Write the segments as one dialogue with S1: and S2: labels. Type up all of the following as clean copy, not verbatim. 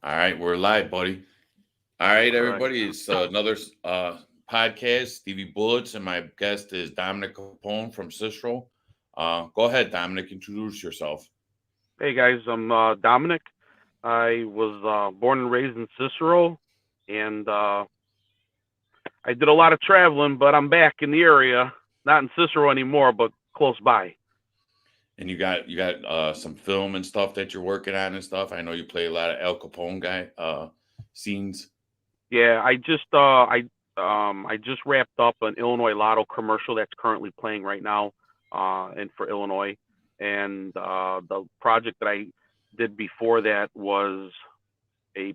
S1: All right, we're live, buddy. All right,
S2: All right.
S1: everybody. It's another podcast. Stevie Bullets, and my guest is Dominic Capone from Cicero. Go ahead, Dominic. Introduce yourself.
S2: Hey guys, I'm Dominic. I was born and raised in Cicero, and I did a lot of traveling, but I'm back in the area, not in Cicero anymore, but close by.
S1: And you got some film and stuff that you're working on and stuff. I know you play a lot of El Capone guy scenes.
S2: Yeah, I just wrapped up an Illinois Lotto commercial that's currently playing right now, and for Illinois, and the project that I did before that was a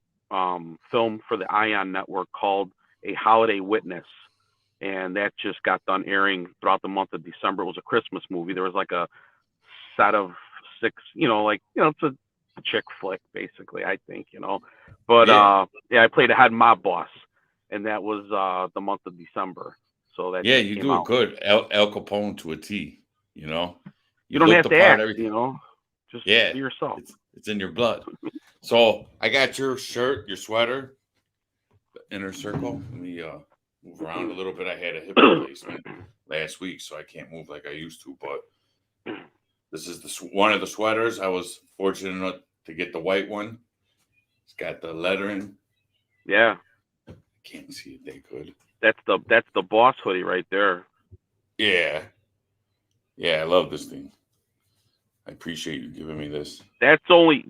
S2: film for the Ion Network called A Holiday Witness, and that just got done airing throughout the month of December. It was a Christmas movie. There was like a set of six, it's a chick flick basically, I think, But
S1: Yeah,
S2: yeah, I played a head mob boss, and that was the month of December. So that
S1: yeah,
S2: just
S1: you
S2: came
S1: do it
S2: out.
S1: good. El Capone to a T. You know,
S2: You
S1: you
S2: don't
S1: look
S2: have
S1: the
S2: to
S1: part.
S2: act,
S1: Everything.
S2: just
S1: Yeah,
S2: be yourself.
S1: it's in your blood. So I got your shirt, your sweater, inner circle. Let me move around a little bit. I had a hip replacement last week, so I can't move like I used to. But this is one of the sweaters. I was fortunate enough to get the white one. It's got the lettering.
S2: Yeah,
S1: I can't see it that good.
S2: that's the boss hoodie right there.
S1: Yeah, yeah, I love this thing. I appreciate you giving me this.
S2: There's only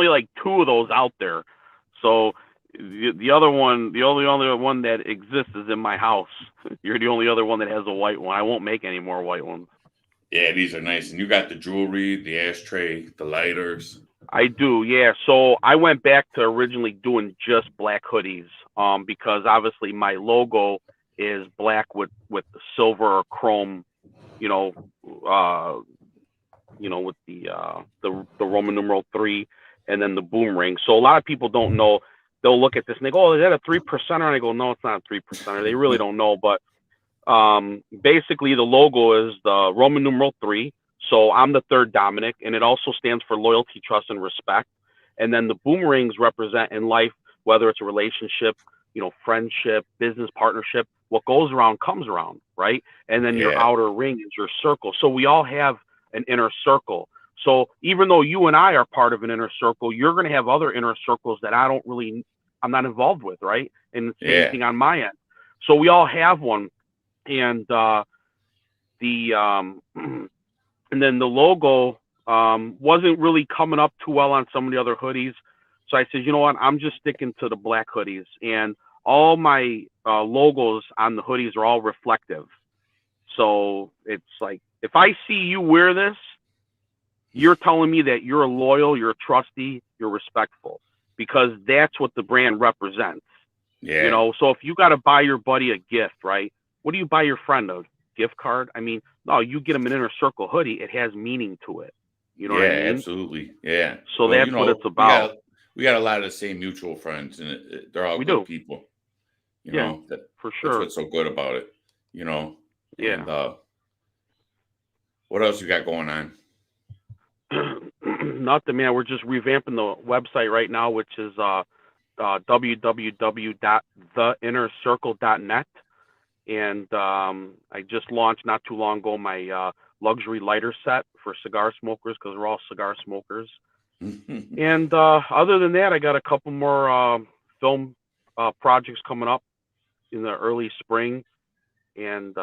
S2: like two of those out there. So the other one, the only other one that exists is in my house. You're the only other one that has a white one. I won't make any more white ones.
S1: Yeah, these are nice. And you got the jewelry, the ashtray, the lighters.
S2: I do, yeah. So I went back to originally doing just black hoodies, because obviously my logo is black with the silver or chrome, you know, uh, with the Roman numeral 3, and then the boomerang. So a lot of people don't know. They'll look at this and they go, "Oh, is that a 3%?" And I go, "No, it's not a 3%." They really don't know, but basically the logo is the Roman numeral 3. So I'm the third Dominic, and it also stands for loyalty, trust, and respect. And then the boomerangs represent in life, whether it's a relationship, friendship, business partnership. What goes around comes around, right? And then your
S1: Yeah,
S2: outer ring is your circle. So we all have an inner circle. So even though you and I are part of an inner circle, you're going to have other inner circles that I'm not involved with, right? And same
S1: yeah,
S2: thing on my end. So we all have one, and the and then the logo wasn't really coming up too well on some of the other hoodies. So I said, you know what, I'm just sticking to the black hoodies, and all my logos on the hoodies are all reflective. So it's like, if I see you wear this, you're telling me that you're loyal, you're trusty, you're respectful, because that's what the brand represents.
S1: yeah,
S2: So if you got to buy your buddy a gift, right? What do you buy your friend, a gift card? I mean, no, you get them an inner circle hoodie. It has meaning to it. You know what I
S1: yeah,
S2: mean?
S1: absolutely. Yeah.
S2: So
S1: Well,
S2: that's what it's
S1: we
S2: about.
S1: got a lot of the same mutual friends, and they're all
S2: We
S1: good
S2: do.
S1: people.
S2: Yeah, for
S1: That's
S2: sure.
S1: what's so good about it. You know,
S2: Yeah.
S1: and what else you got going on?
S2: Nothing, man. We're just revamping the website right now, which is www.theinnercircle.net. And I just launched not too long ago my luxury lighter set for cigar smokers, because we're all cigar smokers. And other than that, I got a couple more film projects coming up in the early spring, and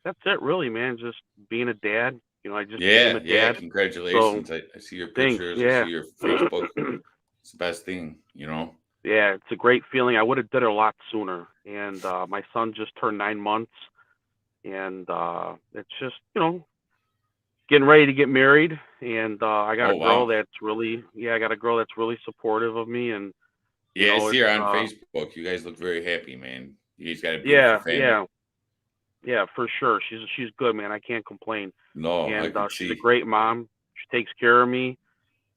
S2: that's it, really, man. Just being a dad. I just became
S1: Yeah,
S2: a
S1: yeah.
S2: dad, so
S1: Congratulations. I see your
S2: thanks.
S1: pictures. I see
S2: Yeah.
S1: your Facebook. It's the best thing.
S2: Yeah, it's a great feeling. I would have did it a lot sooner. And my son just turned 9 months, and it's just getting ready to get married. And
S1: Oh wow.
S2: I got a girl that's really supportive of me, and
S1: Yeah, I see
S2: it's
S1: her on Facebook. You guys look very happy, man. You guys got a beautiful
S2: yeah,
S1: family.
S2: yeah, yeah, for sure. She's good, man. I can't complain.
S1: No, I
S2: And
S1: could
S2: she's a
S1: see.
S2: great mom. She takes care of me,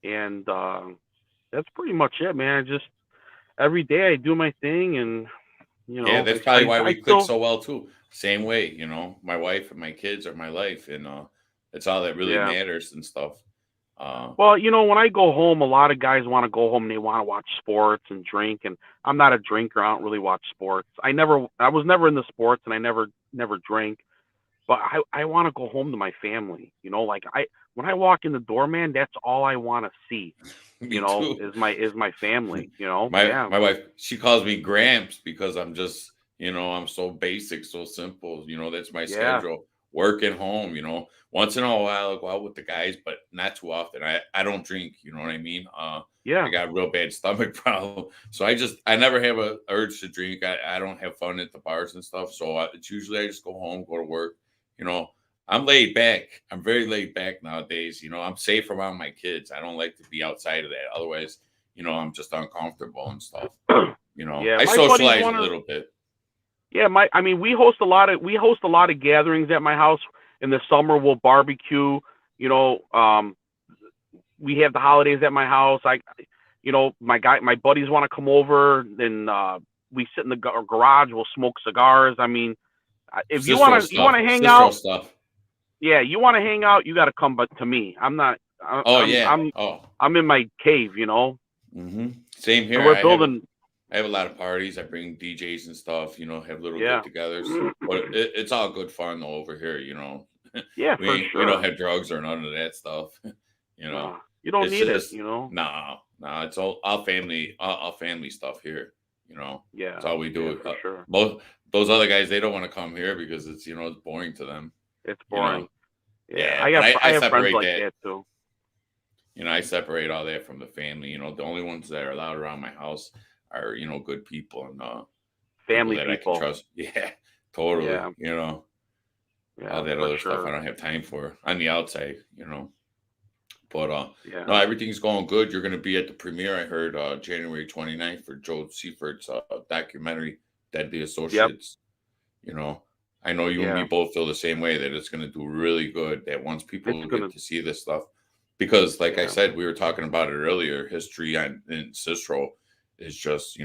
S2: and that's pretty much it, man. Every day I do my thing, and
S1: Yeah, that's
S2: I
S1: probably why
S2: I
S1: we click
S2: still
S1: so well too. Same way, my wife and my kids are my life, and that's all that really
S2: yeah.
S1: matters and stuff.
S2: Well, when I go home, a lot of guys want to go home and they want to watch sports and drink, and I'm not a drinker. I don't really watch sports. I was never into sports, and I never drank. But I want to go home to my family. Like when I walk in the door, man, that's all I want to see.
S1: Me too.
S2: Is my family.
S1: My
S2: Yeah,
S1: my wife, she calls me Gramps because I'm just, I'm so basic, so simple. That's my
S2: yeah,
S1: schedule. Work and home. Once in a while I'll go out with the guys, but not too often. I don't drink. You know what I mean? I
S2: yeah.
S1: got a real bad stomach problem, so I never have a urge to drink. I don't have fun at the bars and stuff. So it's usually I just go home, go to work. You know, I'm laid back. I'm very laid back nowadays. I'm safe around my kids. I don't like to be outside of that. Otherwise, I'm just uncomfortable and stuff.
S2: Yeah,
S1: I
S2: my buddies
S1: socialize a
S2: want to.
S1: little bit.
S2: Yeah, I mean, we host a lot of gatherings at my house. In the summer, we'll barbecue. You know, um, we have the holidays at my house. My buddies want to come over, and we sit in the garage. We'll smoke cigars. I mean, if you
S1: Cicero
S2: want to, you want
S1: stuff.
S2: to hang
S1: Cicero
S2: out.
S1: stuff.
S2: Yeah, you want to hang out. You got to come, but to me, I'm not.
S1: Oh yeah. Oh.
S2: I'm in my cave.
S1: Same
S2: And
S1: here.
S2: we're building.
S1: I have a lot of parties. I bring DJs and stuff. Have little
S2: Yeah,
S1: get-togethers. But it's all good fun though over here.
S2: yeah, for
S1: We don't
S2: sure.
S1: have drugs or none of that stuff.
S2: You don't
S1: It's
S2: need it.
S1: just no. It's all family, all family stuff here.
S2: Yeah,
S1: It's all we
S2: yeah,
S1: do.
S2: for sure.
S1: Most those other guys, they don't want to come here because it's boring to them.
S2: It's
S1: You know.
S2: boring. Yeah,
S1: Yeah, but
S2: I
S1: I
S2: have friends
S1: separate
S2: like
S1: that.
S2: that too.
S1: I separate all that from the family. The only ones that are allowed around my house are good people and people
S2: Family
S1: that I can
S2: people.
S1: trust. Yeah, totally.
S2: Yeah,
S1: All
S2: yeah,
S1: that
S2: for
S1: other stuff I
S2: sure.
S1: don't have time for on the outside. But no,
S2: Yeah.
S1: everything's going good. You're going to be at the premiere. I heard January 29th for Joe Seifert's documentary, Deadly
S2: Yep.
S1: Associates. You know, I know you and me
S2: Yeah.
S1: both feel the same way that it's going to do really good. That once
S2: It's
S1: people
S2: gonna.
S1: get to see this stuff, because like I
S2: Yeah.
S1: said, we were talking about it earlier. History in Cicero is just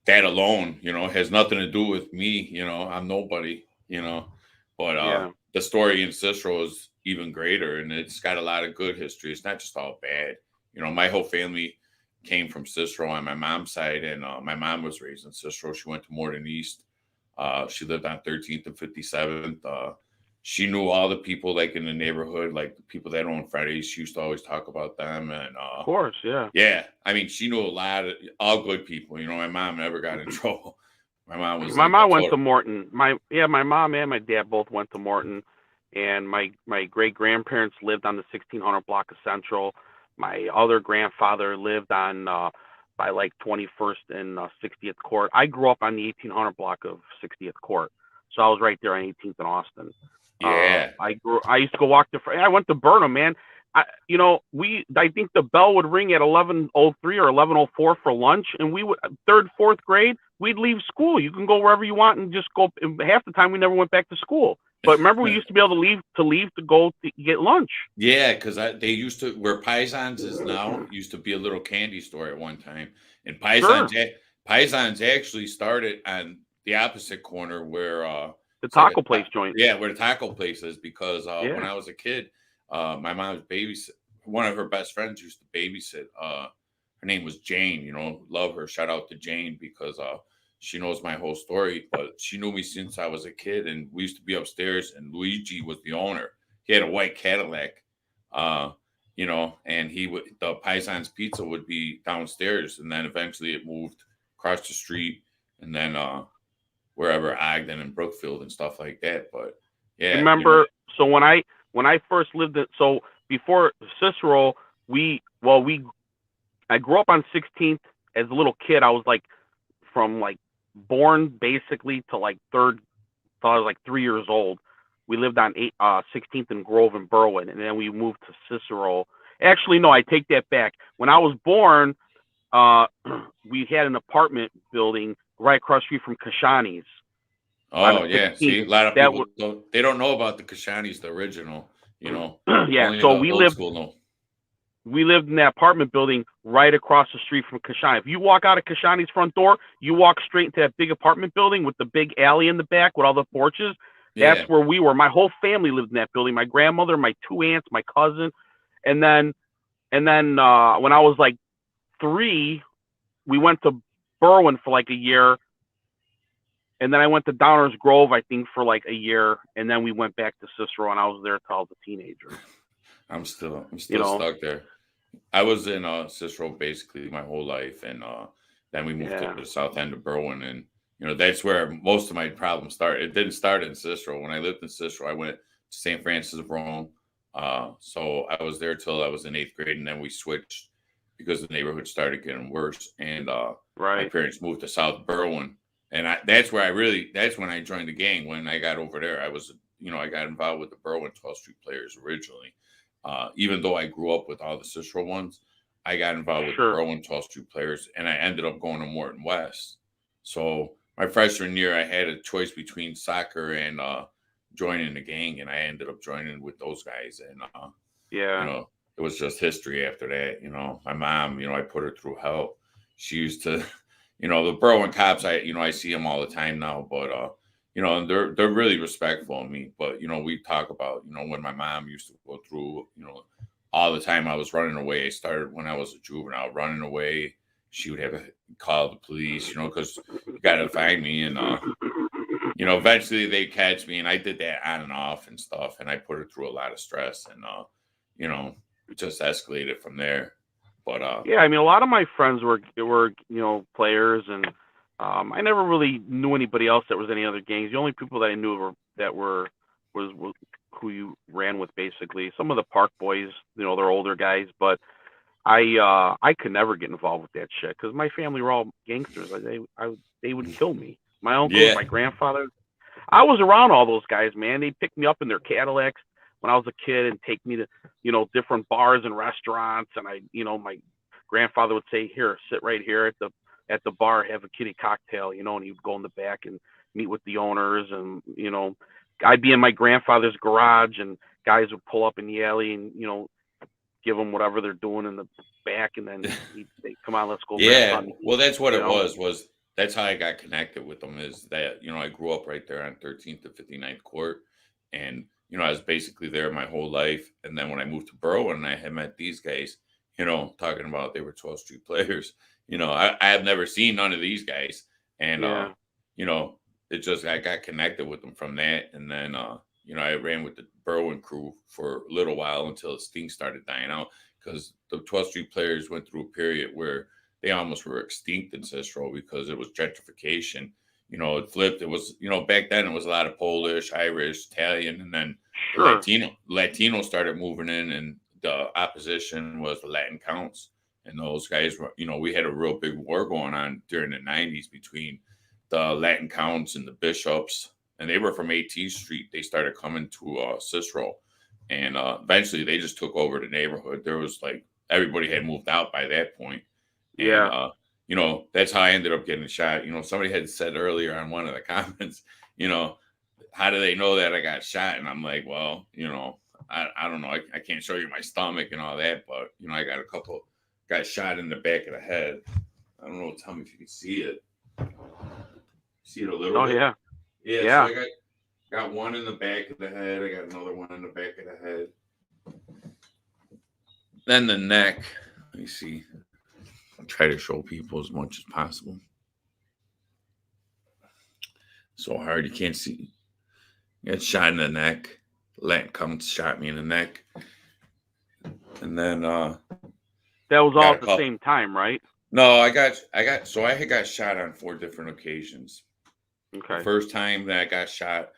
S1: that alone has nothing to do with me. I'm nobody. But
S2: Yeah.
S1: the story in Cicero is even greater, and it's got a lot of good history. It's not just all bad. My whole family came from Cicero on my mom's side, and my mom was raised in Cicero. She went to Morden East. She lived on 13th and 57th. She knew all the people like in the neighborhood, like the people that owned Fridays. She used to always talk about them, and
S2: Of course. Yeah.
S1: yeah, I mean, she knew a lot of all good people. My mom never got in trouble. My mom was
S2: My
S1: like a
S2: mom went to
S1: total.
S2: Morton. My mom and my dad both went to Morton, and my great grandparents lived on the 1600 block of Central. My other grandfather lived on by like 21st and 60th Court. I grew up on the 1800 block of 60th Court, so I was right there on 18th and Austin.
S1: Yeah,
S2: I used to go walk to. I went to Burnham, man. I think the bell would ring at 11:03 or 11:04 for lunch, and we would third, fourth grade, we'd leave school. You can go wherever you want and just go. Half the time, we never went back to school. But remember, we used to be able to go to get lunch.
S1: yeah, because they used to where Paisans is now used to be a little candy store at one time, and
S2: Sure,
S1: Paisans actually started on the opposite corner where
S2: the
S1: it's like a
S2: taco place joint.
S1: yeah, where the taco place is. Because when
S2: Yeah,
S1: I was a kid, my mom's babysit. One of her best friends used to babysit. Her name was Jane. Love her. Shout out to Jane because she knows my whole story. But she knew me since I was a kid, and we used to be upstairs. And Luigi was the owner. He had a white Cadillac. And he would the Paisan's Pizza would be downstairs, and then eventually it moved across the street, and then wherever Ogden and Brookfield and stuff like that. But yeah,
S2: remember. So when I first lived in before Cicero, I grew up on 16th as a little kid. I was like from like born basically to like third, till I was like 3 years old. We lived on 16th and Grove and Berwyn, and then we moved to Cicero. Actually, no, I take that back. When I was born, uh, we had an apartment building right across the street from Kashani's on the
S1: oh yeah,
S2: 16th.
S1: see, a lot of
S2: That
S1: people
S2: was
S1: don't know about the Kashani's, the original.
S2: yeah.
S1: Only
S2: So
S1: the old school know.
S2: we lived in that apartment building right across the street from Kashani. If you walk out of Kashani's front door, you walk straight into that big apartment building with the big alley in the back with all the porches. That's
S1: Yeah,
S2: where we were. My whole family lived in that building. My grandmother, my two aunts, my cousin. And then And then when I was like 3, we went to Berwyn for like a year, and then I went to Downers Grove, I think, for like a year, and then we went back to Cicero, and I was there till I was a teenager.
S1: I'm still
S2: You know?
S1: stuck there. I was in Cicero basically my whole life, and then we moved to
S2: Yeah.
S1: the south end of Berwyn, and that's where most of my problems started. It didn't start in Cicero. When I lived in Cicero, I went to St. Francis of Rome. So I was there till I was in 8th grade, and then we switched because the neighborhood started getting worse, and my
S2: Right.
S1: parents moved to South Berwyn, and that's when I joined the gang. When I got over there, I got involved with the Berwyn 12th Street Players originally. Even though I grew up with all the Cicero ones, I got involved with the
S2: Sure.
S1: Berwyn 12th Street Players, and I ended up going to Morton West. So my freshman year, I had a choice between soccer and joining the gang, and I ended up joining with those guys. And
S2: Yeah.
S1: it was just history after that. My mom, I put her through hell. She used to, the Berwyn cops. I see them all the time now, but and they're really respectful of me. But we talk about when my mom used to go through all the time. I was running away. I started when I was a juvenile running away. She would have to call the police, because you got to find me, and eventually they catch me, and I did that on and off and stuff, and I put her through a lot of stress, and it just escalated from there. But
S2: Yeah, I mean, a lot of my friends were players, and I never really knew anybody else that was any other gangs. The only people that I knew was who you ran with, basically. Some of the Park boys, they're older guys, but I could never get involved with that shit because my family were all gangsters. They would kill me. My uncles,
S1: yeah,
S2: my grandfather. I was around all those guys, man. They picked me up in their Cadillacs when I was a kid and take me to, different bars and restaurants. And my grandfather would say, "Here, sit right here at the bar, have a kitty cocktail," and he would go in the back and meet with the owners. And, I'd be in my grandfather's garage and guys would pull up in the alley and, give them whatever they're doing in the back. And then they come on, let's go grab
S1: yeah.
S2: something.
S1: Well, that's what
S2: You
S1: it
S2: know?
S1: was that's how I got connected with them. Is that I grew up right there on 13th to 59th Court, and I was basically there my whole life. And then when I moved to Berwyn, I had met these guys. Talking about they were 12th Street Players. I have never seen none of these guys, and
S2: Yeah.
S1: it just I got connected with them from that, and then I ran with the Berwyn crew for a little while until Sting started dying out because the 12th Street Players went through a period where they almost were extinct in Cicero because it was gentrification. It flipped. It was back then it was a lot of Polish, Irish, Italian, and then the
S2: Sure.
S1: Latino started moving in, and the opposition was the Latin Counts. And those guys were, we had a real big war going on during the 90s between the Latin Counts and the Bishops, and they were from 18th Street. They started coming to Cicero, and eventually they just took over the neighborhood. There was like everybody had moved out by that point, and
S2: Yeah.
S1: that's how I ended up getting shot. Somebody had said earlier on one of the comments, how do they know that I got shot? And I'm like, well, I don't know. I can't show you my stomach and all that, but I got shot in the back of the head. I don't know. Tell me if you can see it. See it a little
S2: Oh,
S1: bit?
S2: yeah.
S1: Yeah.
S2: Yeah.
S1: So I got one in the back of the head. I got another one in the back of the head. Then the neck. Let me see. I'll try to show people as much as possible. So hard you can't see. Got shot in the neck. Latin Counts shot me in the neck. And then
S2: That was all
S1: got a
S2: at the
S1: couple.
S2: same time, right?
S1: No, I had got shot on 4 different occasions.
S2: Okay.
S1: The first time that I got shot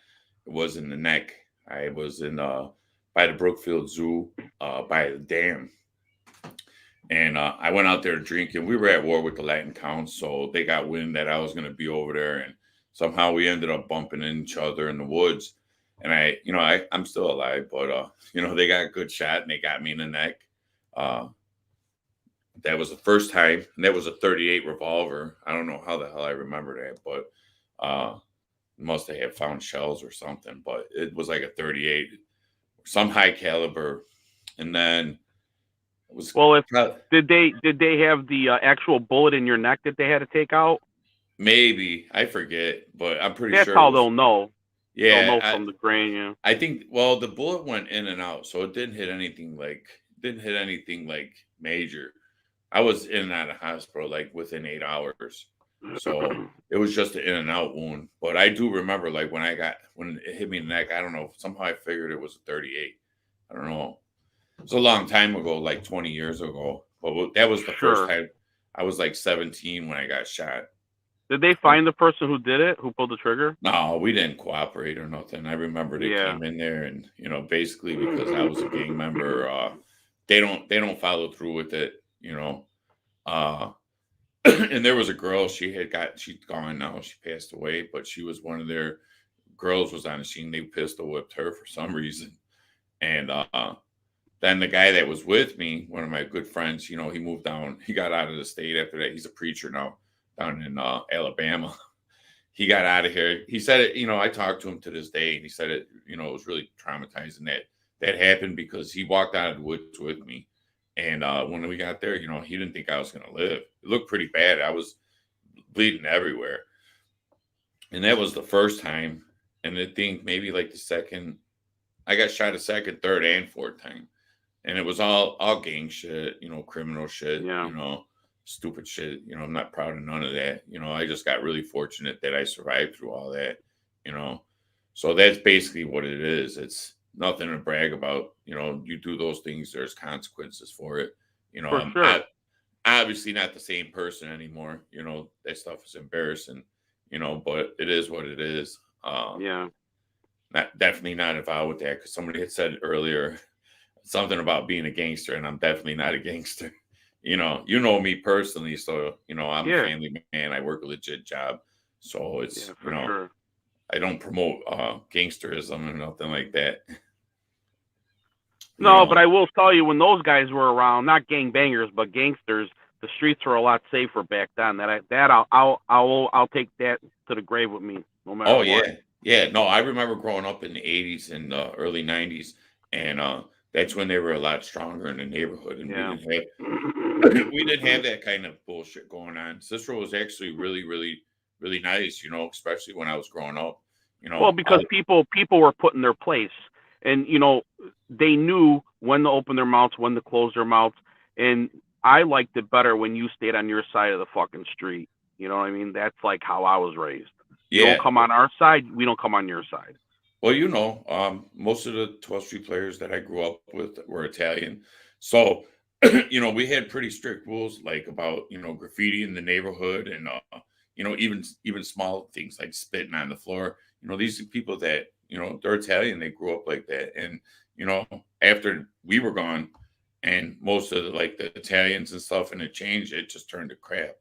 S1: was in the neck. I was in by the Brookfield Zoo, by the dam. And I went out there drinking. We were at war with the Latin Counts, so they got wind that I was going to be over there, and somehow we ended up bumping into each other in the woods. And I'm still alive, but they got a good shot and they got me in the neck. That was the first time, and that was a 38 revolver. I don't know how the hell I remember that, but must have found shells or something. But it was like a 38, some high caliber, and then it was.
S2: Well, did they have the actual bullet in your neck that they had to take out?
S1: Maybe I forget, but I'm pretty
S2: That's
S1: sure.
S2: how they'll know.
S1: Yeah,
S2: they'll know from the grain. Yeah.
S1: I think. Well, the bullet went in and out, so it didn't hit anything like didn't hit anything like major. I was in and out of hospital like within 8 hours. So it was just an in and out wound. But I do remember like when it hit me in the neck, I don't know, somehow I figured it was a 38. I don't know. It was a long time ago, like 20 years ago. But that was the first
S2: Sure.
S1: time. I was like 17 when I got shot.
S2: Did they find the person who did it, who pulled the trigger?
S1: No, we didn't cooperate or nothing. I remember they
S2: Yeah.
S1: came in there and, basically because I was a gang member, they don't follow through with it. Uh and there was a girl, she's gone now, she passed away, but she was one of their girls was on the scene. They pistol whipped her for some reason. And then the guy that was with me, one of my good friends, he moved down, he got out of the state after that. He's a preacher now down in Alabama. He got out of here. He said it, I talked to him to this day, and he said it was really traumatizing that happened because he walked out of the woods with me. And when we got there, he didn't think I was going to live. It looked pretty bad. I was bleeding everywhere. And that was the first time. And I think maybe like the second, I got shot a second, third, and fourth time. And it was all gang shit, criminal shit,
S2: Yeah.
S1: Stupid shit. I'm not proud of none of that. I just got really fortunate that I survived through all that, you know. So that's basically what it is. It's nothing to brag about. You do those things, there's consequences for it.
S2: For
S1: I'm
S2: sure.
S1: obviously not the same person anymore. That stuff is embarrassing, but it is what it is.
S2: Yeah.
S1: Definitely not involved with that because somebody had said earlier something about being a gangster, and I'm definitely not a gangster. Me personally, so I'm a
S2: Yeah.
S1: family man. I work a legit job, so it's
S2: Yeah, for sure.
S1: I don't promote gangsterism or nothing like that. You
S2: No, but
S1: know,
S2: I will tell you, when those guys were around, not gangbangers, but gangsters, the streets were a lot safer back then. I'll take that to the grave with me, no matter
S1: oh
S2: what.
S1: yeah, yeah. No, I remember growing up in the '80s and early '90s, and that's when they were a lot stronger in the neighborhood, and we
S2: Yeah.
S1: didn't have we didn't have that kind of bullshit going on. Cicero was actually really, really, really nice, especially when I was growing up.
S2: Well, because people were put in their place, and they knew when to open their mouths, when to close their mouths, and I liked it better when you stayed on your side of the fucking street. You know what I mean? That's like how I was raised. You don't
S1: yeah.
S2: come on our side, we don't come on your side.
S1: Well, most of the 12th Street players that I grew up with were Italian. So, we had pretty strict rules like about, graffiti in the neighborhood and, even small things like spitting on the floor. These are people that, they're Italian. They grew up like that. And, after we were gone and most of the Italians and stuff and it changed, it just turned to crap,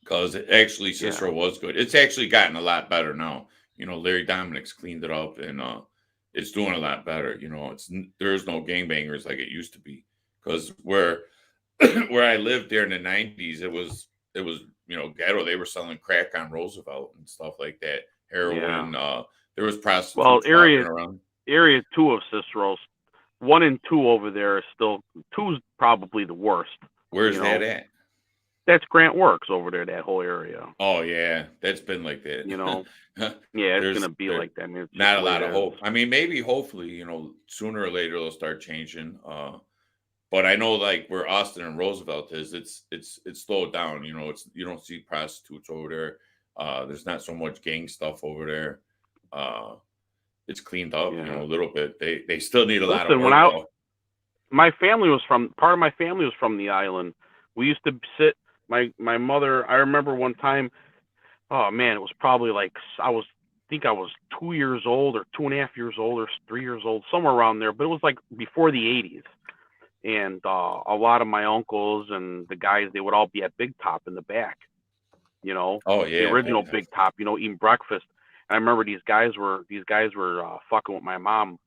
S1: because actually
S2: Yeah.
S1: Cicero was good. It's actually gotten a lot better now. Larry Dominic's cleaned it up and it's doing a lot better. There's no gangbangers like it used to be because where where I lived there in the '90s, it was ghetto. They were selling crack on Roosevelt and stuff like that, heroin. There was
S2: Well,
S1: prostitutes walking around.
S2: area 2 of Cicero's, 1 and 2 over there is still, 2's probably the worst.
S1: Where's that at?
S2: That's Grant Works over there, that whole area.
S1: Oh yeah, that's been like that.
S2: Yeah, it's
S1: There's
S2: gonna be
S1: there,
S2: like that. It's
S1: not
S2: just
S1: a
S2: the way
S1: lot
S2: it
S1: of
S2: is.
S1: hope. I mean, maybe, hopefully, sooner or later they'll start changing. But I know like where Austin and Roosevelt is, it's slowed down. You don't see prostitutes over there. There's not so much gang stuff over there. It's cleaned up,
S2: Yeah.
S1: a little bit. They still need a lot of
S2: Listen,
S1: work though.
S2: part of my family was from the island. We used to sit. My mother. I remember one time. Oh man, it was probably like I think I was 2 years old or 2.5 years old or 3 years old, somewhere around there. But it was like before the '80s, and a lot of my uncles and the guys, they would all be at Big Top in the back.
S1: Oh
S2: The
S1: yeah,
S2: original Big Top. Eating breakfast. And I remember these guys were fucking with my mom,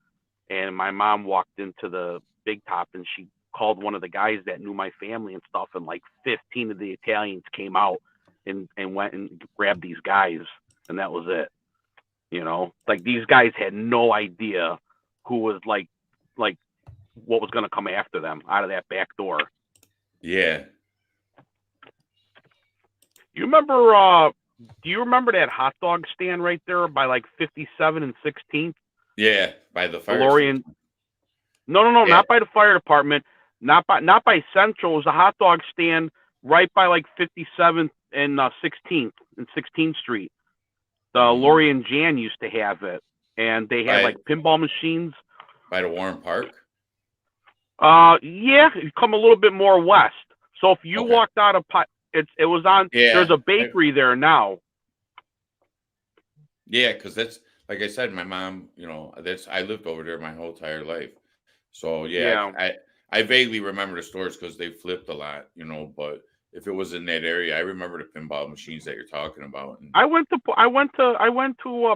S2: and my mom walked into the Big Top and she called one of the guys that knew my family and stuff, and like 15 of the Italians came out and went and grabbed these guys, and that was it. Like these guys had no idea who was like what was going to come after them out of that back door.
S1: yeah.
S2: You remember? Do you remember that hot dog stand right there by like 57 and 16th?
S1: Yeah, by the fire
S2: DeLorean.
S1: station.
S2: No,
S1: Yeah.
S2: not by the fire department, not by Central. It was a hot dog stand right by like 57th and 16th and 16th Street. The
S1: Mm,
S2: Lori and Jan used to have it, and they had like
S1: by
S2: pinball machines.
S1: by the Warren Park.
S2: Yeah, you come a little bit more west. So if you
S1: Okay.
S2: walked out of it was on. There's
S1: Yeah.
S2: a bakery there now.
S1: Yeah, because that's like I said, my mom. That's I lived over there my whole entire life. So yeah,
S2: Yeah,
S1: I vaguely remember the stores because they flipped a lot. But if it was in that area, I remember the pinball machines that you're talking about. And
S2: I went to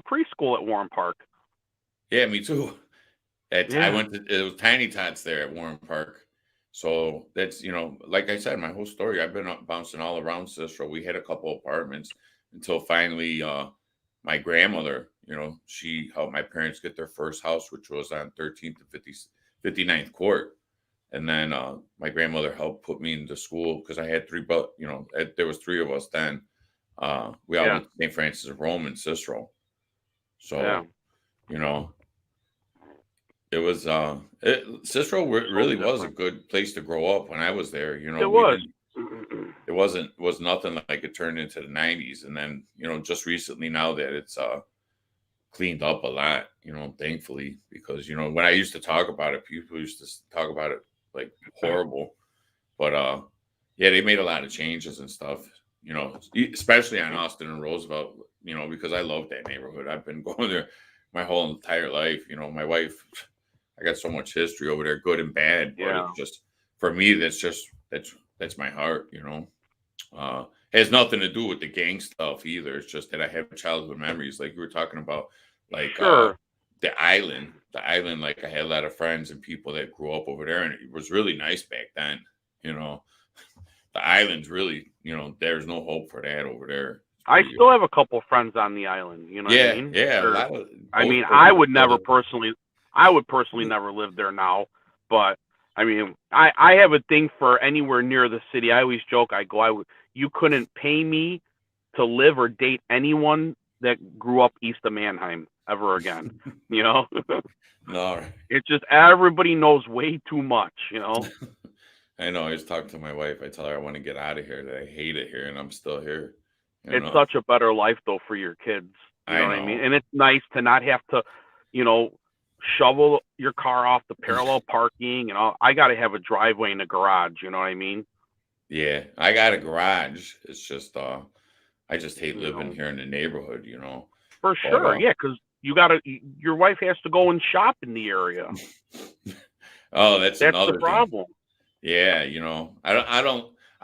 S2: preschool at Warren Park.
S1: yeah, me too. I
S2: Yeah,
S1: went to it was Tiny Tots there at Warren Park. So that's like I said, my whole story. I've been bouncing all around Cicero. We had a couple apartments until finally my grandmother, she helped my parents get their first house, which was on 13th and 59th Court. And then my grandmother helped put me into school because I had three, but there was three of us then. We all
S2: yeah,
S1: went to St. Francis of Rome in Cicero.
S2: yeah.
S1: So, you know, Cicero
S2: So
S1: really was a
S2: different.
S1: good place to grow up when I was there.
S2: It
S1: We
S2: was.
S1: didn't, it was nothing like it turned into the 90s. And then, just recently now that it's cleaned up a lot, thankfully, because, when I used to talk about it, people used to talk about it like horrible. But yeah, they made a lot of changes and stuff, especially on Austin and Roosevelt, because I love that neighborhood. I've been going there my whole entire life. My wife, I got so much history over there, good and bad, but
S2: Yeah.
S1: it's just for me, that's my heart. Has nothing to do with the gang stuff either. It's just that I have childhood memories, like we were talking about, like
S2: Sure.
S1: the island. The island, like I had a lot of friends and people that grew up over there, and it was really nice back then. You know, the island's really, there's no hope for that over there. It's
S2: I
S1: pretty.
S2: still have a couple friends on the island. You know what I
S1: Yeah,
S2: mean?
S1: yeah. A
S2: Or,
S1: lot of
S2: I mean,
S1: both people still live.
S2: I would personally never live there now. But I mean, I have a thing for anywhere near the city. I always joke. I go, you couldn't pay me to live or date anyone that grew up east of Mannheim ever again. You know,
S1: No,
S2: it's just everybody knows way too much. You know,
S1: I know. I just talk to my wife. I tell her I want to get out of here. That I hate it here, and I'm still here. You
S2: it's
S1: know.
S2: such a better life though for your kids. You know
S1: I
S2: what I mean?
S1: know.
S2: And it's nice to not have to, you know, shovel your car off the parallel parking and all. I got to have a driveway and a garage. You know what I mean?
S1: Yeah, I got a garage. It's just I just hate
S2: You
S1: living
S2: know,
S1: here in the neighborhood.
S2: for
S1: But
S2: sure. Yeah, because your wife has to go and shop in the area.
S1: oh, that's
S2: That's the
S1: another thing.
S2: problem.
S1: Yeah, I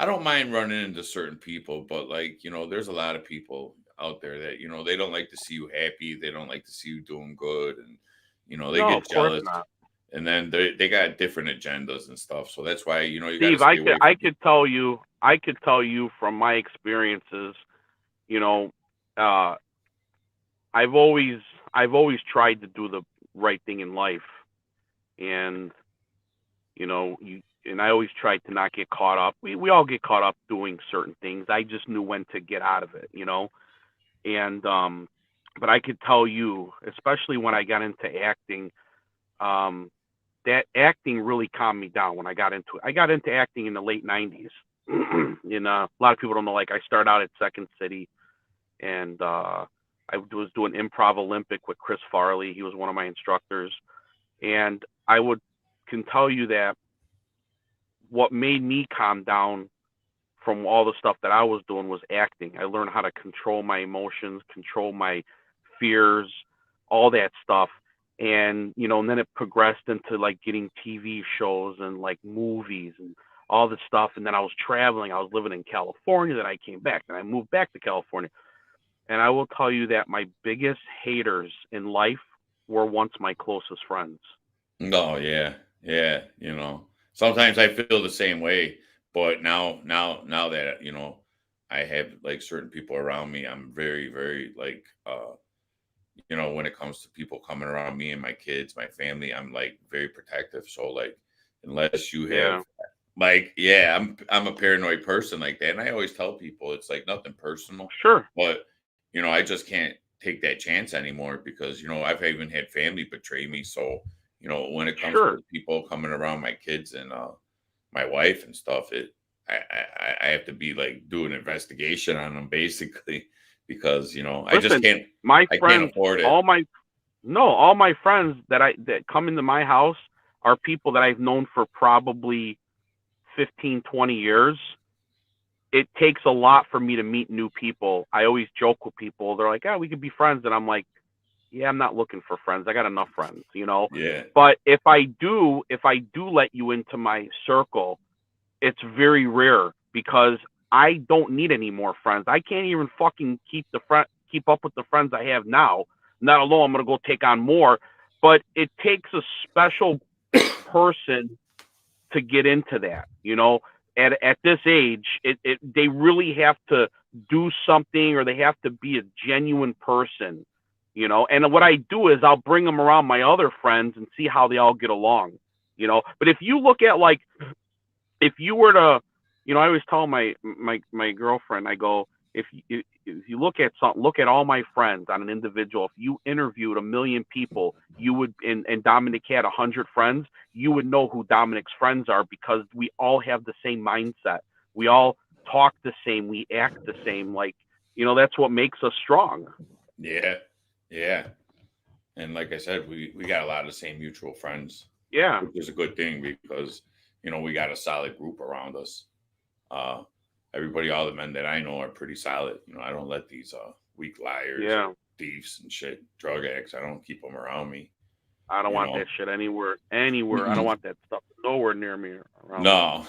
S1: don't mind running into certain people, but like, there's a lot of people out there that, they don't like to see you happy. They don't like to see you doing good. And, they
S2: No, of
S1: get
S2: course
S1: jealous
S2: not.
S1: and then they got different agendas and stuff. So that's why, you got to
S2: Steve,
S1: stay away
S2: I
S1: from
S2: could
S1: people.
S2: tell you, from my experiences. You know, uh, I've always I've always tried to do the right thing in life, and and I always tried to not get caught up. We all get caught up doing certain things. I just knew when to get out of it. And but I could tell you, especially when I got into acting, um, that acting really calmed me down when I got into it. I got into acting in the late '90s. And a lot of people don't know. Like I started out at Second City, and I was doing Improv Olympic with Chris Farley. He was one of my instructors, and I would can tell you that what made me calm down from all the stuff that I was doing was acting. I learned how to control my emotions, control my fears, all that stuff. And then it progressed into like getting TV shows and like movies and all this stuff. And then I was traveling. I was living in California. Then I came back. Then I moved back to California. And I will tell you that my biggest haters in life were once my closest friends.
S1: No, yeah, yeah. Sometimes I feel the same way, but now that I have like certain people around me, I'm very, very like, when it comes to people coming around me and my kids, my family, I'm like very protective. So like, unless you have
S2: Yeah,
S1: like, yeah, I'm a paranoid person like that, and I always tell people it's like nothing personal,
S2: sure.
S1: but I just can't take that chance anymore because I've even had family betray me. So When it comes
S2: Sure.
S1: to people coming around my kids and my wife and stuff, I have to be like do an investigation on them basically because I just
S2: Listen,
S1: can't
S2: my
S1: I can't
S2: friends,
S1: afford it.
S2: all my no, all my friends that come into my house are people that I've known for probably 15, 20 years. It takes a lot for me to meet new people. I always joke with people. They're like, "Yeah, we could be friends." And I'm like, "Yeah, I'm not looking for friends. I got enough friends."
S1: Yeah,
S2: But if I do let you into my circle, it's very rare because I don't need any more friends. I can't even fucking keep up with the friends I have now. Not alone, I'm gonna go take on more. But it takes a special person to get into that. At this age, they really have to do something, or they have to be a genuine person. And what I do is I'll bring them around my other friends and see how they all get along. But if you look at, like, if you were to, I always tell my girlfriend, I go, if you look at something, look at all my friends on an individual. If you interviewed 1 million people, you would, and Dominic had 100 friends, you would know who Dominic's friends are, because we all have the same mindset. We all talk the same. We act the same. Like, that's what makes us strong.
S1: yeah, yeah. And like I said, we got a lot of the same mutual friends,
S2: Yeah,
S1: which is a good thing because we got a solid group around us. Uh, Everybody, all the men that I know are pretty solid. I don't let these weak liars or
S2: yeah.
S1: thieves and shit, drug addicts. I don't keep them around me.
S2: I don't
S1: You
S2: want
S1: know,
S2: that shit anywhere. Anywhere. I don't want that stuff nowhere near me, around me.
S1: no,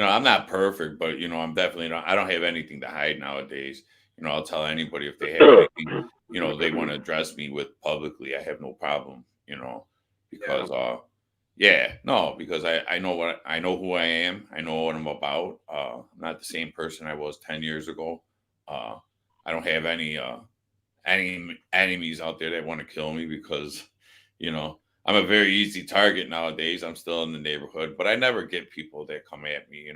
S1: I'm not perfect, but I'm definitely not. I don't have anything to hide nowadays. I'll tell anybody if they have anything, they want to address me with publicly. I have no problem.
S2: Yeah.
S1: Because yeah, no, because I know who I am. I know what I'm about. I'm not the same person I was 10 years ago. Uh, I don't have any enemies out there that want to kill me because, you know, I'm a very easy target nowadays. I'm still in the neighborhood, but I never get people that come at me.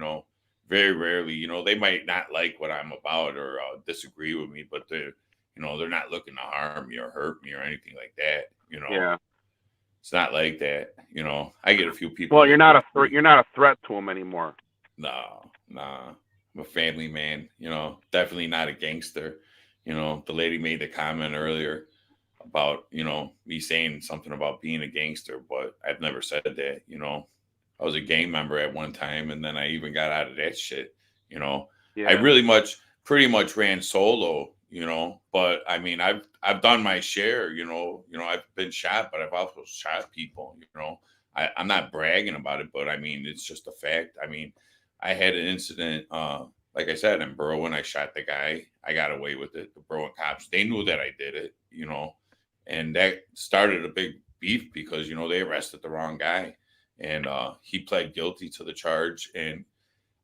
S1: Very rarely. They might not like what I'm about or disagree with me, but they're not looking to harm me or hurt me or anything like that.
S2: Yeah.
S1: It's not like that. I get a few people
S2: Well,
S1: that
S2: you're not a
S1: disagree.
S2: you're not a threat to them anymore.
S1: No, nah. I'm a family man, definitely not a gangster. The lady made the comment earlier about, me saying something about being a gangster, but I've never said that. I was a gang member at one time and then I even got out of that shit. You know, I
S2: Yeah.
S1: really pretty much ran solo, but I mean, I've done my share, I've been shot, but I've also shot people. I'm not bragging about it, but I mean, it's just a fact. I mean, I had an incident, like I said, in Berwyn. I shot the guy. I got away with it. The Berwyn cops, they knew that I did it, and that started a big beef because they arrested the wrong guy, and he pled guilty to the charge, and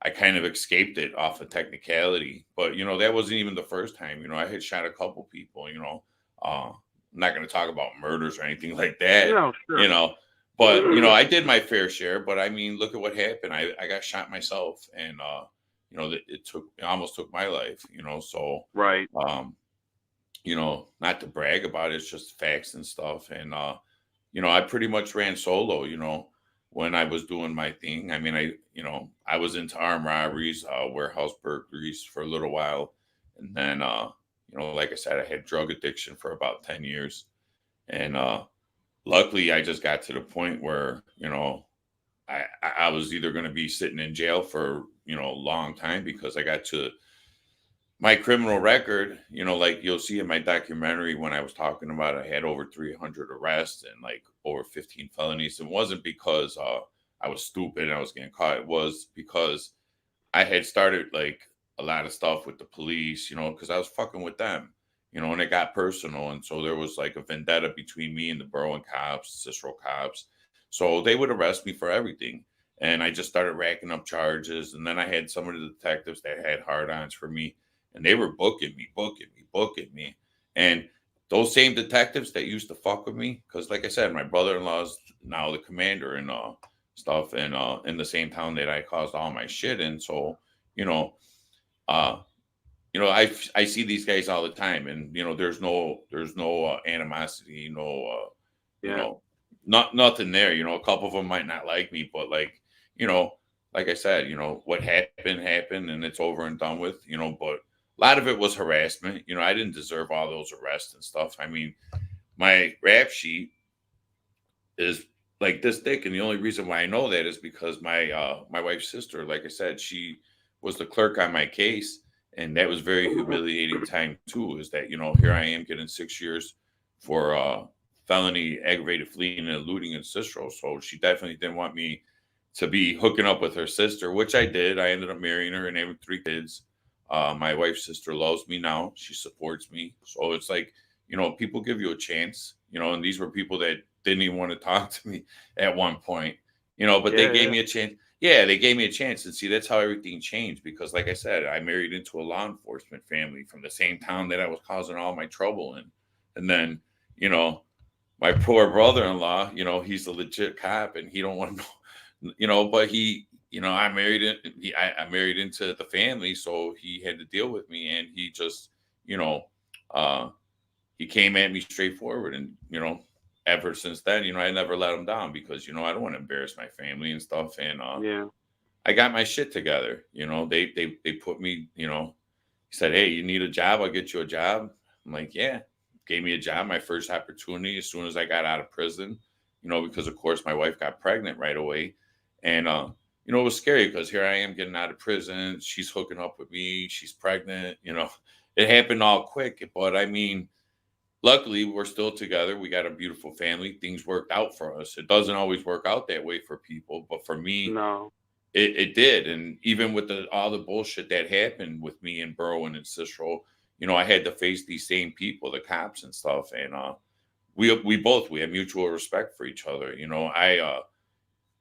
S1: I kind of escaped it off of technicality. But that wasn't even the first time. I had shot a couple people. I'm not going to talk about murders or anything like that.
S2: No,
S1: You
S2: sure.
S1: know, but I did my fair share. But I mean, look at what happened. I got shot myself, and it almost took my life. So
S2: Right.
S1: um, not to brag about it, it's just facts and stuff. And I pretty much ran solo, when I was doing my thing. I mean, I was into armed robberies, warehouse burglaries for a little while. And then, like I said, I had drug addiction for about 10 years. And luckily, I just got to the point where, I was either going to be sitting in jail for, a long time because I got to my criminal record, like you'll see in my documentary when I was talking about I had over 300 arrests and like over 15 felonies. It wasn't because I was stupid and I was getting caught. It was because I had started like a lot of stuff with the police, because I was fucking with them, and it got personal. And so there was like a vendetta between me and the Berwyn cops, Cicero cops. So they would arrest me for everything. And I just started racking up charges. And then I had some of the detectives that had hard ons for me, and they were booking me, booking me, booking me. And those same detectives that used to fuck with me, because like I said, my brother-in-law's now the commander and stuff, and in the same town that I caused all my shit in. So, you know, uh, I see these guys all the time, and there's no animosity,
S2: Yeah.
S1: know, nothing there. A couple of them might not like me, but like, you know, like I said, what happened happened, and it's over and done with. But a lot of it was harassment. I didn't deserve all those arrests and stuff. I mean, my rap sheet is like this thick, and the only reason why I know that is because my wife's sister, like I said, she was the clerk on my case, and that was very humiliating time too. Is that here I am getting 6 years for felony aggravated fleeing and eluding in Cicero. So she definitely didn't want me to be hooking up with her sister, which I did. I ended up marrying her and having 3 kids. My wife's sister loves me now. She supports me. So it's like, people give you a chance, and these were people that didn't even want to talk to me at one point, but they
S2: Yeah,
S1: gave
S2: yeah,
S1: me a chance. Yeah, they gave me a chance. And see, that's how everything changed because, like I said, I married into a law enforcement family from the same town that I was causing all my trouble in. And then, you know, my poor brother-in-law, he's a legit cop and he don't want to know, but he, I married it. I married into the family. So he had to deal with me and he just, you know, uh, he came at me straightforward. And, ever since then, I never let him down because, I don't want to embarrass my family and stuff. And,
S2: yeah.
S1: I got my shit together. They put me, he said, "Hey, you need a job? I'll get you a job." I'm like, "Yeah." Gave me a job, my first opportunity as soon as I got out of prison, because of course my wife got pregnant right away. And, it was scary because here I am getting out of prison. She's hooking up with me. She's pregnant. It happened all quick. But I mean, luckily we're still together. We got a beautiful family. Things worked out for us. It doesn't always work out that way for people. But for me,
S2: No.
S1: it did. And even with all the bullshit that happened with me and Berwin and Cicero, I had to face these same people, the cops and stuff. And we had mutual respect for each other.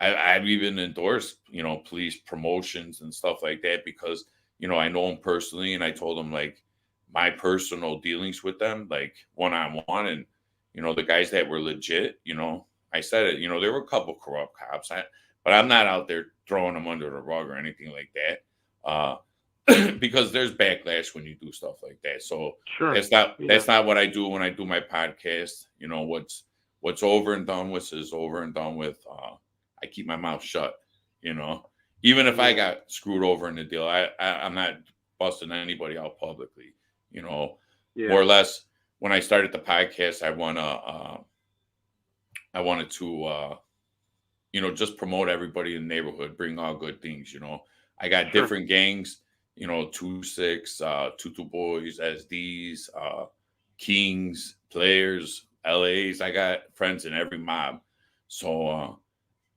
S1: I've even endorsed, police promotions and stuff like that because, I know them personally and I told them like my personal dealings with them, like one on one. And, the guys that were legit, I said it, there were a couple corrupt cops, but I'm not out there throwing them under the rug or anything like that. Because there's backlash when you do stuff like that. So
S2: Sure. Yeah.
S1: that's not what I do when I do my podcast. What's over and done with is over and done with. I keep my mouth shut. You know, Even if I
S2: Yeah.
S1: got screwed over in the deal, I'm not busting anybody out publicly. You know, More
S2: Yeah.
S1: or less. When I started the podcast, I wanted to just promote everybody in the neighborhood, bring all good things. I got
S2: Sure.
S1: different gangs, 2-6, Tutu Boys, SDs, Kings, Players, LAs. I got friends in every mob. So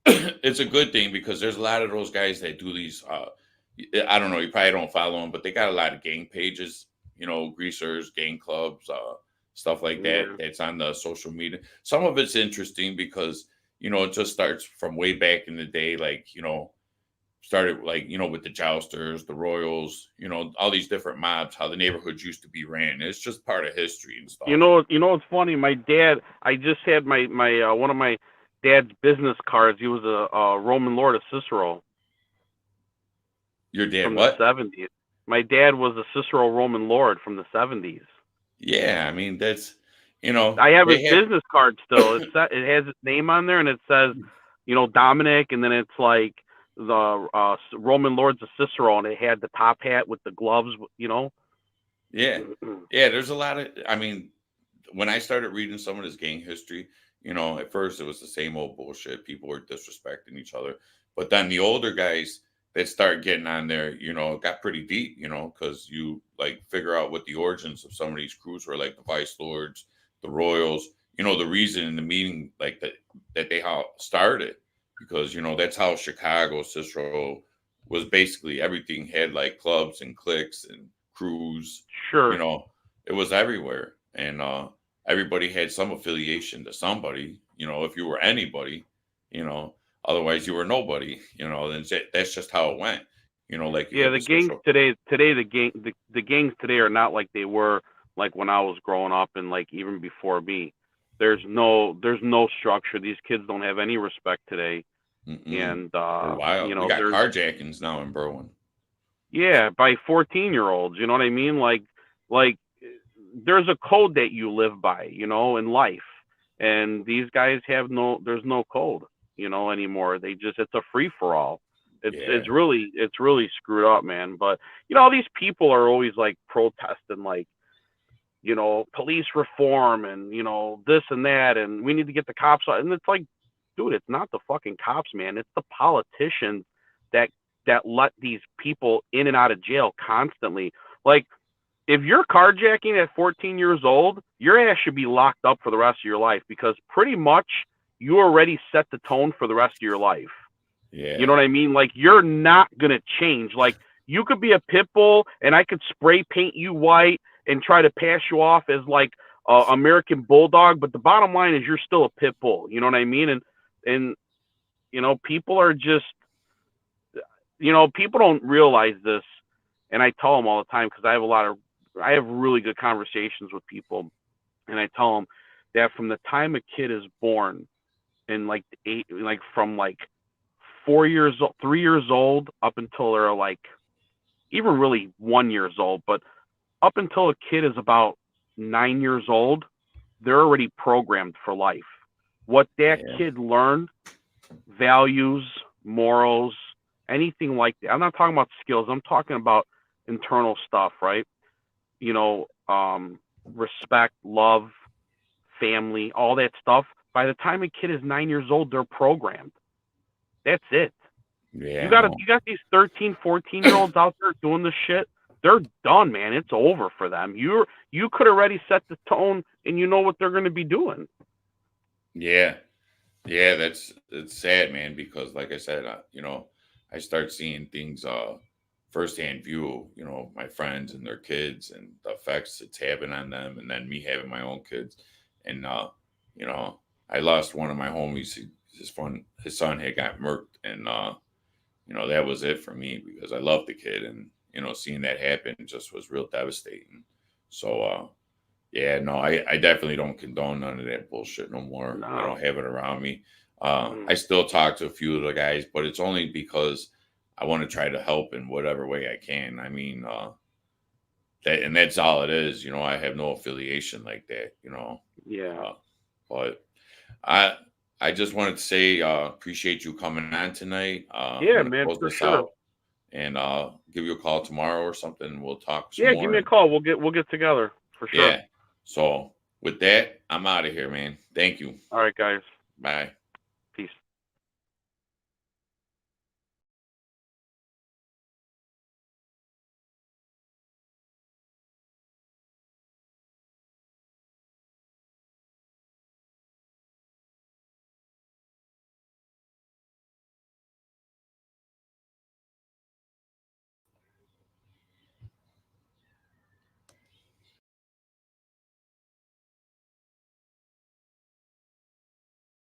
S1: it's a good thing because there's a lot of those guys that do these. I don't know, you probably don't follow them, but they got a lot of gang pages, greasers, gang clubs, stuff like that.
S2: Yeah.
S1: That's on the social media. Some of it's interesting because it just starts from way back in the day, like started like with the jousters, the royals, all these different mobs, how the neighborhoods used to be ran. It's just part of history and stuff.
S2: It's funny. My dad. I just had my one of my dad's business cards. He was a Roman Lord of Cicero
S1: Your dad,
S2: from the
S1: what?
S2: '70s. My dad was a Cicero Roman Lord from the '70s.
S1: Yeah, I mean that's
S2: I have his
S1: they had.
S2: business card still. It has his name on there, and it says, Dominic, and then it's like the Roman Lords of Cicero, and it had the top hat with the gloves.
S1: Yeah. Yeah, there's a lot of, I mean, when I started reading some of this gang history, at first it was the same old bullshit. People were disrespecting each other. But then the older guys that start getting on there, it got pretty deep, because you like figure out what the origins of some of these crews were, like the Vice Lords, the Royals, the reason and the meaning like that they how started. Because, that's how Chicago, Cicero was basically everything had like clubs and cliques and crews, you
S2: Sure.
S1: know, it was everywhere. And everybody had some affiliation to somebody, if you were anybody, you know, otherwise you were nobody, then that's just how it went, like you
S2: Yeah,
S1: had
S2: the
S1: the
S2: gangs
S1: social.
S2: today, the gangs today are not like they were like when I was growing up and like even before me. There's no structure. These kids don't have any respect today,
S1: Mm-mm.
S2: and
S1: They're wild. We got
S2: there's
S1: carjackings now in Berwyn.
S2: yeah by 14-year-olds. You know what I mean? Like there's a code that you live by, in life, and these guys there's no code, anymore. It's a free for all. It's really screwed up, man. But these people are always like protesting, like, police reform and this and that, and we need to get the cops out. And it's like, dude, it's not the fucking cops, man. It's the politicians that let these people in and out of jail constantly. Like, if you're carjacking at 14 years old, your ass should be locked up for the rest of your life, because pretty much you already set the tone for the rest of your life.
S1: Yeah.
S2: You know what I mean? Like, you're not going to change. Like, you could be a pit bull and I could spray paint you white and try to pass you off as like American bulldog, but the bottom line is you're still a pit bull. You know what I mean? And people are just, people don't realize this, and I tell them all the time, because I have really good conversations with people, and I tell them that from the time a kid is born, and from 3 years old up until they're like even really 1 year old, but up until a kid is about 9 years old, they're already programmed for life. What that kid learned, values, morals, anything like that. I'm not talking about skills. I'm talking about internal stuff, right? Respect, love, family, all that stuff. By the time a kid is 9 years old, they're programmed. That's it.
S1: Yeah.
S2: You got these 13, 14-year-olds out there doing this shit. They're done, man. It's over for them. You could already set the tone, and you know what they're going to be doing.
S1: Yeah. Yeah, it's sad, man, because like I said, I start seeing things firsthand view, my friends and their kids and the effects it's having on them, and then me having my own kids. And I lost one of my homies. His son had got murked, and that was it for me, because I loved the kid, and seeing that happen just was real devastating. So I definitely don't condone none of that bullshit no more.
S2: No.
S1: I don't have it around me. I still talk to a few of the guys, but it's only because I want to try to help in whatever way I can. I mean, that's all it is. I have no affiliation like that.
S2: Yeah.
S1: But I just wanted to say appreciate you coming on tonight.
S2: Yeah, man, for sure.
S1: Out, and give you a call tomorrow or something. We'll talk some more.
S2: Give me a call. We'll get together for sure.
S1: Yeah. So with that, I'm out of here, man. Thank you.
S2: All right, guys.
S1: Bye.